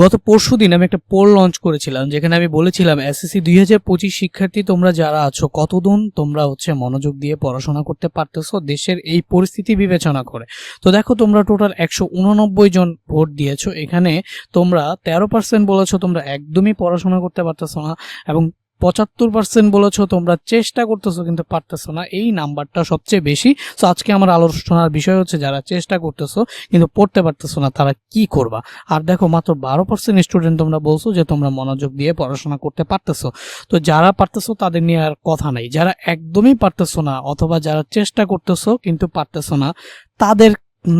গত পরশুদিন আমি একটা পোল লঞ্চ করেছিলাম, যেখানে আমি বলেছিলাম এসএসসি 2025 শিক্ষার্থী তোমরা যারা আছো কতদিন তোমরা মনোযোগ দিয়ে পড়াশোনা করতে পারতেছো দেশের এই পরিস্থিতি বিবেচনা করে। তো দেখো, তোমরা টোটাল 189 জন ভোট দিয়েছো। এখানে তোমরা 13% বলেছো তোমরা একদমই পড়াশোনা করতে পারতেছো না, এবং 75% বলেছো তোমরা চেষ্টা করতেছো কিন্তু পারতেছো না। এই নাম্বারটা সবচেয়ে বেশি। তো আজকে আমার আলোচনার বিষয় হচ্ছে যারা চেষ্টা করতেছো কিন্তু পড়তে পারতেছো না তারা কি করবা। আর দেখো, মাত্র 12% স্টুডেন্ট তোমরা বলছো যে তোমরা মনোযোগ দিয়ে পড়াশোনা করতে পারতেছো। তো যারা পারতেছো তাদের নিয়ে আর কথা নাই। যারা একদমই পারতেছো না অথবা যারা চেষ্টা করতেছো কিন্তু পারতেছো না, তাদের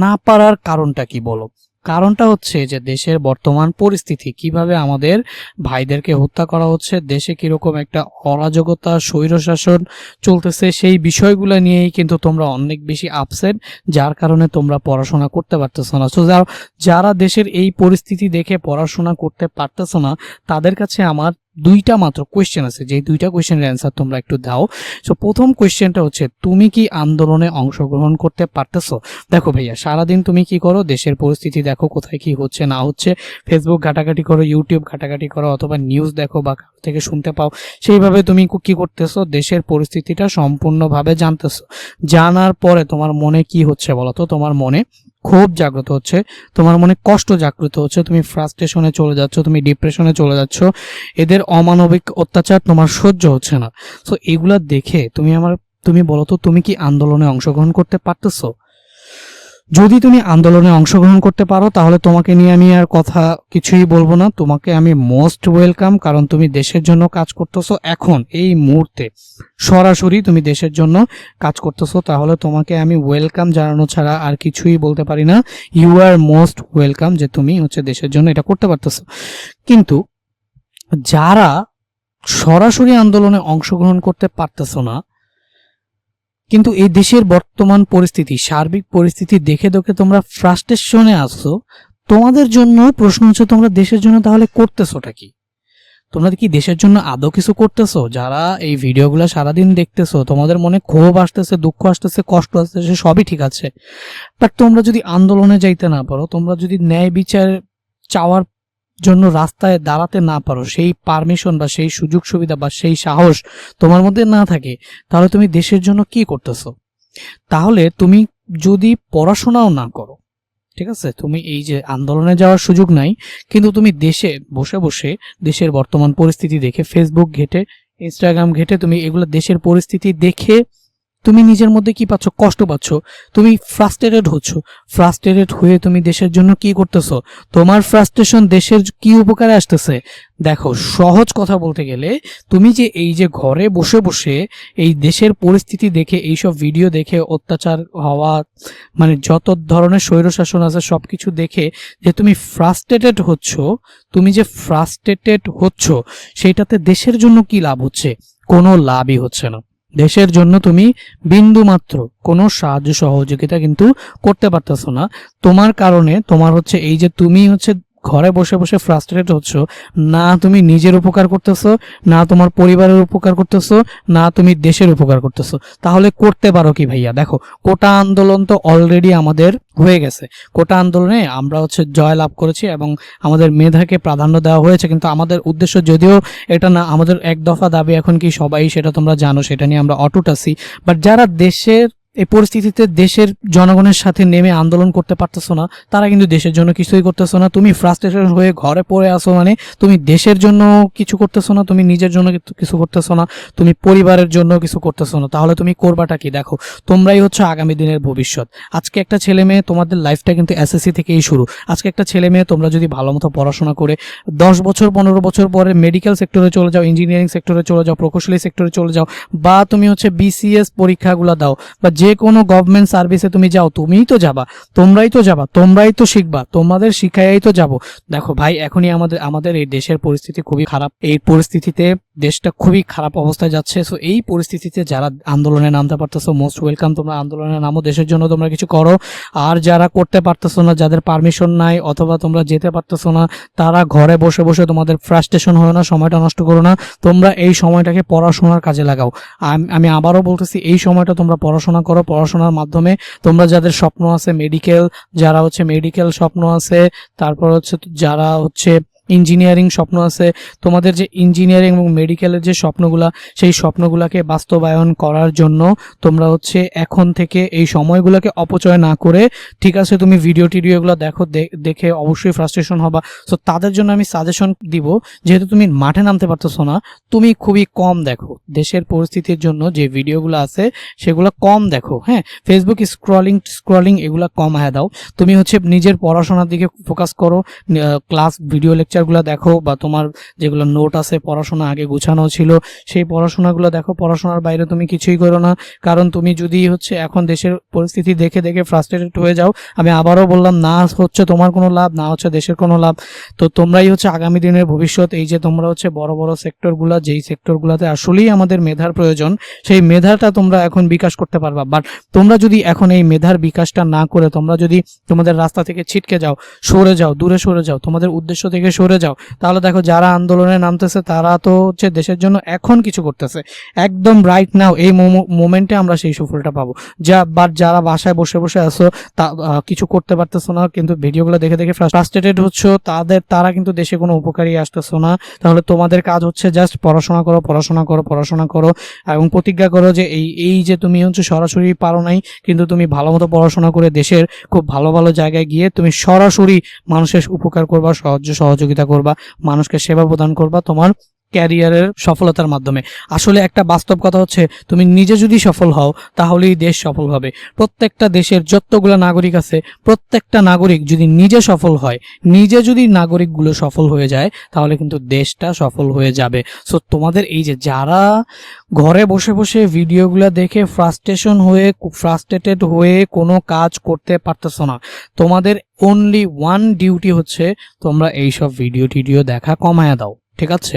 না পারার কারণটা কি বলো? কারণটা হচ্ছে যে দেশের বর্তমান পরিস্থিতি, কিভাবে আমাদের ভাইদেরকে হত্যা করা হচ্ছে, দেশে কিরকম একটা অরাজকতা স্বৈরশাসন চলতেছে, সেই বিষয়গুলো নিয়েই কিন্তু তোমরা অনেক বেশি আপসেট, যার কারণে তোমরা পড়াশোনা করতে পারতেছো না। তো যারা দেশের এই পরিস্থিতি দেখে পড়াশোনা করতে পারতেছো না, তাদের কাছে আমার দুইটা মাত্র কোয়েশ্চেন আছে, যে দুইটা কোয়েশ্চেনের অ্যান্সার তোমরা একটু দাও। সো প্রথম কোয়েশ্চেনটা হচ্ছে, তুমি কি আন্দোলনে অংশগ্রহণ করতে পারতেছো? দেখো ভাইয়া, সারাদিন তুমি কি করো? দেশের পরিস্থিতি দেখো, কোথায় কি হচ্ছে না হচ্ছে, ফেসবুক ঘাটাঘাটি করো, ইউটিউব ঘাটাঘাটি করো, অথবা নিউজ দেখো বা কারো থেকে শুনতে পাও। সেইভাবে তুমি কি করতেছো? দেশের পরিস্থিতিটা সম্পূর্ণভাবে জানতেছো। জানার পরে তোমার মনে কি হচ্ছে বলো তো? তোমার মনে ক্ষোভ জাগ্রত হচ্ছে, তোমার মনে কষ্ট জাগ্রত হচ্ছে, তুমি ফ্রাস্ট্রেশনে চলে যাচ্ছ, তুমি ডিপ্রেশনে চলে যাচ্ছ, এদের অমানবিক অত্যাচার তোমার সহ্য হচ্ছে না। সো এগুলা দেখে তুমি বলো তো, তুমি কি আন্দোলনে অংশগ্রহণ করতে পারতেছো? যদি তুমি আন্দোলনে অংশগ্রহণ করতে পারো তাহলে তোমাকে নিয়ে আমি আর কথা কিছুই বলবো না, তোমাকে আমি মোস্ট ওয়েলকাম। কারণ তুমি দেশের জন্য কাজ করতেছো, এখন এই মুহূর্তে সরাসরি তুমি দেশের জন্য কাজ করতেছো, তাহলে তোমাকে আমি ওয়েলকাম জানানো ছাড়া আর কিছুই বলতে পারি না। ইউ আর মোস্ট ওয়েলকাম যে তুমি দেশের জন্য এটা করতে পারতেছো। কিন্তু যারা সরাসরি আন্দোলনে অংশগ্রহণ করতে পারতেছো না, কিন্তু এই দেশের বর্তমান পরিস্থিতি, সার্বিক পরিস্থিতি দেখে দেখে তোমরা ফ্রাস্ট্রেশনে আসছো, তোমাদের জন্য প্রশ্ন হচ্ছে, তোমরা দেশের জন্য তাহলে করতেছোটা কি? তোমরা কি দেশের জন্য আদৌ কিছু করতেছো? যারা এই ভিডিওগুলো সারাদিন দেখতেছো, তোমাদের মনে ক্ষোভ আসতেছে, দুঃখ আসতেছে, কষ্ট আসতেছে, সবই ঠিক আছে, বাট তোমরা যদি আন্দোলনে যাইতে না পারো, তোমরা যদি ন্যায় বিচার চাওয়ার জন্য রাস্তায় দাঁড়াতে না পারো, সেই পারমিশন বা সেই সুযোগ সুবিধা বা সেই সাহস তোমার মধ্যে না থাকে, তাহলে তুমি দেশের জন্য কি করতেছো? তাহলে তুমি যদি পড়াশোনাও না করো, ঠিক আছে, তুমি এই যে আন্দোলনে যাওয়ার সুযোগ নাই, কিন্তু তুমি দেশে বসে বসে দেশের বর্তমান পরিস্থিতি দেখে, ফেসবুক ঘেটে, ইনস্টাগ্রাম ঘেটে, তুমি এগুলো দেশের পরিস্থিতি দেখে তুমি নিজের মধ্যে কি পাচ্ছ? কষ্ট পাচ্ছ, তুমি ফ্রাস্ট্রেটেড হচ্ছ। ফ্রাস্ট্রেটেড হয়ে তুমি দেশের জন্য কি করতেছো? তোমার ফ্রাস্ট্রেশন দেশের কি উপকারে আসতেছে? দেখো, সহজ কথা বলতে গেলে, তুমি যে এই যে ঘরে বসে বসে এই দেশের পরিস্থিতি দেখে, এইসব ভিডিও দেখে, অত্যাচার হওয়া, মানে যত ধরনের স্বৈরশাসন আছে সবকিছু দেখে যে তুমি ফ্রাস্ট্রেটেড হচ্ছ, তুমি যে ফ্রাস্ট্রেটেড হচ্ছ, সেইটাতে দেশের জন্য কি লাভ হচ্ছে? কোনো লাভই হচ্ছে না। দেশের জন্য তুমি বিন্দু মাত্র কোনো সাহায্য সহযোগিতা কিন্তু করতে পারতেছো না। তোমার কারণে তোমার এই যে তুমি ঘরে বসে বসে ফ্রাস্ট্রেটেড হচ্ছ, না তুমি নিজের উপকার করতেছো, না তোমার পরিবারের উপকার করতেছো, না তুমি দেশের উপকার করতেছো। তাহলে করতে পারো কি ভাইয়া? দেখো, কোটা আন্দোলন তো অলরেডি আমাদের হয়ে গেছে। কোটা আন্দোলনে আমরা জয় লাভ করেছি এবং আমাদের মেধাকে প্রাধান্য দেওয়া হয়েছে, কিন্তু আমাদের উদ্দেশ্য যদিও এটা না, আমাদের এক দফা দাবি এখন কি সবাই, সেটা তোমরা জানো, সেটা নিয়ে আমরা অটুট আছি। বাট যারা দেশের এই পরিস্থিতিতে দেশের জনগণের সাথে নেমে আন্দোলন করতে পারতেছো না, তারা কিন্তু দেশের জন্য কিছুই করতেছো না। তুমি ফ্রাস্ট্রেশন হয়ে ঘরে পড়ে আসো, মানে তুমি দেশের জন্য কিছু করতেছো না, তুমি নিজের জন্য কিছু করতেছো না, তুমি পরিবারের জন্য কিছু করতেছো না। তাহলে তুমি করবাটা কি? দেখো, তোমরাই আগামী দিনের ভবিষ্যৎ। আজকে একটা ছেলে মেয়ে, তোমাদের লাইফটা কিন্তু এসএসসি থেকেই শুরু। আজকে একটা ছেলে মেয়ে তোমরা যদি ভালো মতো পড়াশোনা করে 10 বছর 15 বছর পরে মেডিকেল সেক্টরে চলে যাও, ইঞ্জিনিয়ারিং সেক্টরে চলে যাও, প্রকৌশলী সেক্টরে চলে যাও, বা তুমি বিসিএস পরীক্ষাগুলো দাও, বা যে কোনো গভর্নমেন্ট সার্ভিসে তুমি যাও, তুমিই তো যাবা, তোমরাই তো যাবা, তোমরাই তো শিখবা, তোমাদের শিখাই তো যাবো। দেখো ভাই, এখনই আমাদের এই দেশের পরিস্থিতি খুবই খারাপ। এই পরিস্থিতিতে দেশটা খুবই খারাপ অবস্থায় যাচ্ছে। সো এই পরিস্থিতিতে যারা আন্দোলনে নামতে পারতেছো, মোস্ট ওয়েলকাম, তোমরা আন্দোলনে নামো, দেশের জন্য তোমরা কিছু করো। আর যারা করতে পারতেছো না, যাদের পারমিশন নাই অথবা তোমরা যেতে পারতেছো না, তারা ঘরে বসে বসে তোমাদের ফ্রাস্ট্রেশন হয় না, সময়টা নষ্ট করো না, তোমরা এই সময়টাকে পড়াশোনার কাজে লাগাও। আমি আবারও বলতেছি, এই সময়টা তোমরা পড়াশোনা করো। করো, পড়াশোনার মাধ্যমে তোমরা যাদের স্বপ্ন আছে মেডিকেল, যারা হচ্ছে মেডিকেল স্বপ্ন আছে, তারপর হচ্ছে যারা হচ্ছে ইঞ্জিনিয়ারিং স্বপ্ন আছে, তোমাদের যে ইঞ্জিনিয়ারিং এবং মেডিকেলের যে স্বপ্নগুলা, সেই স্বপ্নগুলাকে বাস্তবায়ন করার জন্য তোমরা হচ্ছে এখন থেকে এই সময়গুলোকে অপচয় না করে, ঠিক আছে, তুমি ভিডিও টিডিওগুলো দেখো, দেখে অবশ্যই ফ্রাস্ট্রেশন হবা। সো তাদের জন্য আমি সাজেশন দিব, যেহেতু তুমি মাঠে নামতে পারতেছো না, তুমি খুবই কম দেখো দেশের পরিস্থিতির জন্য যে ভিডিওগুলো আছে সেগুলো কম দেখো। হ্যাঁ, ফেসবুক স্ক্রলিং এগুলা কমায় দাও। তুমি হচ্ছে নিজের পড়াশোনার দিকে ফোকাস করো, ক্লাস ভিডিও লেকচারগুলো দেখো, বা তোমার যেগুলো নোট আছে পড়াশোনা আগে গুছানো ছিল সেই পড়াশোনাগুলো দেখো। পড়াশোনার বাইরে তুমি কিছুই করো না, কারণ তুমি যদি হচ্ছে এখন দেশের পরিস্থিতি দেখে দেখে ফ্রাস্ট্রেটেড হয়ে যাও, আমি আবারও বললাম, না হচ্ছে তোমার কোনো লাভ, না হচ্ছে দেশের কোনো লাভ। তো তোমরাই হচ্ছে আগামী দিনের ভবিষ্যৎ। এই যে তোমরা হচ্ছে বড় বড় সেক্টরগুলো, যেই সেক্টরগুলোতে আসলেই আমাদের মেধার প্রয়োজন, সেই মেধাটা তোমরা এখন বিকাশ করতে পারবা। বাট তোমরা যদি এখন এই মেধার বিকাশটা না করে তোমরা যদি তোমাদের রাস্তা থেকে ছিটকে যাও, সরে যাও, দূরে সরে যাও, তোমাদের উদ্দেশ্য থেকে সরে যাও, তাহলে দেখো যারা আন্দোলনে নামতেছে তারা তো হচ্ছে দেশের জন্য এখন কিছু করতেছে, একদম রাইট নাও, এই মোমেন্টে আমরা সেই সুফলটা পাবো। বাট যারা বাসায় বসে বসে আসো, কিছু করতে পারতেছো না, কিন্তু ভিডিওগুলো দেখে দেখে ফ্রাস্ট্রেটেড হচ্ছে, তারা কিন্তু দেশে কোনো উপকারী আসতেছো না। তাহলে তোমাদের কাজ হচ্ছে জাস্ট পড়াশোনা করো, পড়াশোনা করো, পড়াশোনা করো, এবং প্রতিজ্ঞা করো যে এই যে তুমি হচ্ছে সরাসরি পারো নাই, কিন্তু তুমি ভালো মতো পড়াশোনা করে দেশের খুব ভালো ভালো জায়গায় গিয়ে তুমি সরাসরি মানুষের উপকার করবা, সহযোগিতা করবা, মানুষকে সেবা প্রদান করবা তোমার ক্যারিয়ারের সফলতার মাধ্যমে। আসলে একটা বাস্তব কথা হচ্ছে, তুমি নিজে যদি সফল হও তাহলেই দেশ সফল হবে। প্রত্যেকটা দেশের যতগুলো নাগরিক আছে, প্রত্যেকটা নাগরিক যদি নিজে সফল হয়, নিজে যদি নাগরিকগুলো সফল হয়ে যায়, তাহলে কিন্তু দেশটা সফল হয়ে যাবে। সো তোমাদের এই যে যারা ঘরে বসে বসে ভিডিওগুলো দেখে ফ্রাস্ট্রেটেড হয়ে কোনো কাজ করতে পারতেছো না, তোমাদের অনলি ওয়ান ডিউটি হচ্ছে তোমরা এইসব ভিডিও দেখা কমায়া দাও। ঠিক আছে,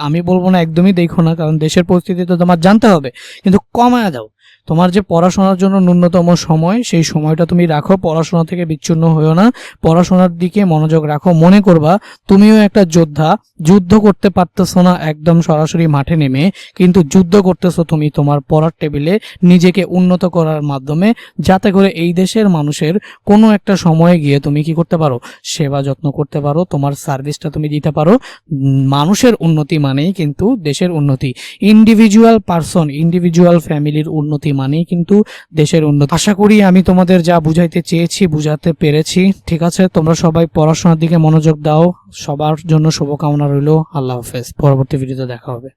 আমি বলবো না একদমই দেখো না, কারণ দেশের পরিস্থিতি তো তোমার জানতে হবে, কিন্তু কমায়া দাও। তোমার যে পড়াশোনার জন্য ন্যূনতম সময়, সেই সময়টা তুমি রাখো, পড়াশোনা থেকে বিচ্ছিন্ন হইও না, পড়াশোনার দিকে মনোযোগ রাখো। মনে করবা তুমিও একটা যোদ্ধা, যুদ্ধ করতে পারতেছো না একদম সরাসরি মাঠে নেমে, কিন্তু যুদ্ধ করতেছো তুমি তোমার পড়ার টেবিলে নিজেকে উন্নত করার মাধ্যমে, যাতে করে এই দেশের মানুষের কোনো একটা সময়ে গিয়ে তুমি কি করতে পারো, সেবা যত্ন করতে পারো, তোমার সার্ভিসটা তুমি দিতে পারো। মানুষের উন্নতি মানেই কিন্তু দেশের উন্নতি, ইন্ডিভিজুয়াল ফ্যামিলির উন্নতি মানেই কিন্তু দেশের উন্নতি। আশা করি আমি তোমাদের যা বুঝাইতে চেয়েছি বুঝাতে পেরেছি। ঠিক আছে, তোমরা সবাই পড়াশোনার দিকে মনোযোগ দাও। সবার জন্য শুভকামনা রইল। আল্লাহ হাফেজ। পরবর্তী ভিডিওতে দেখা হবে।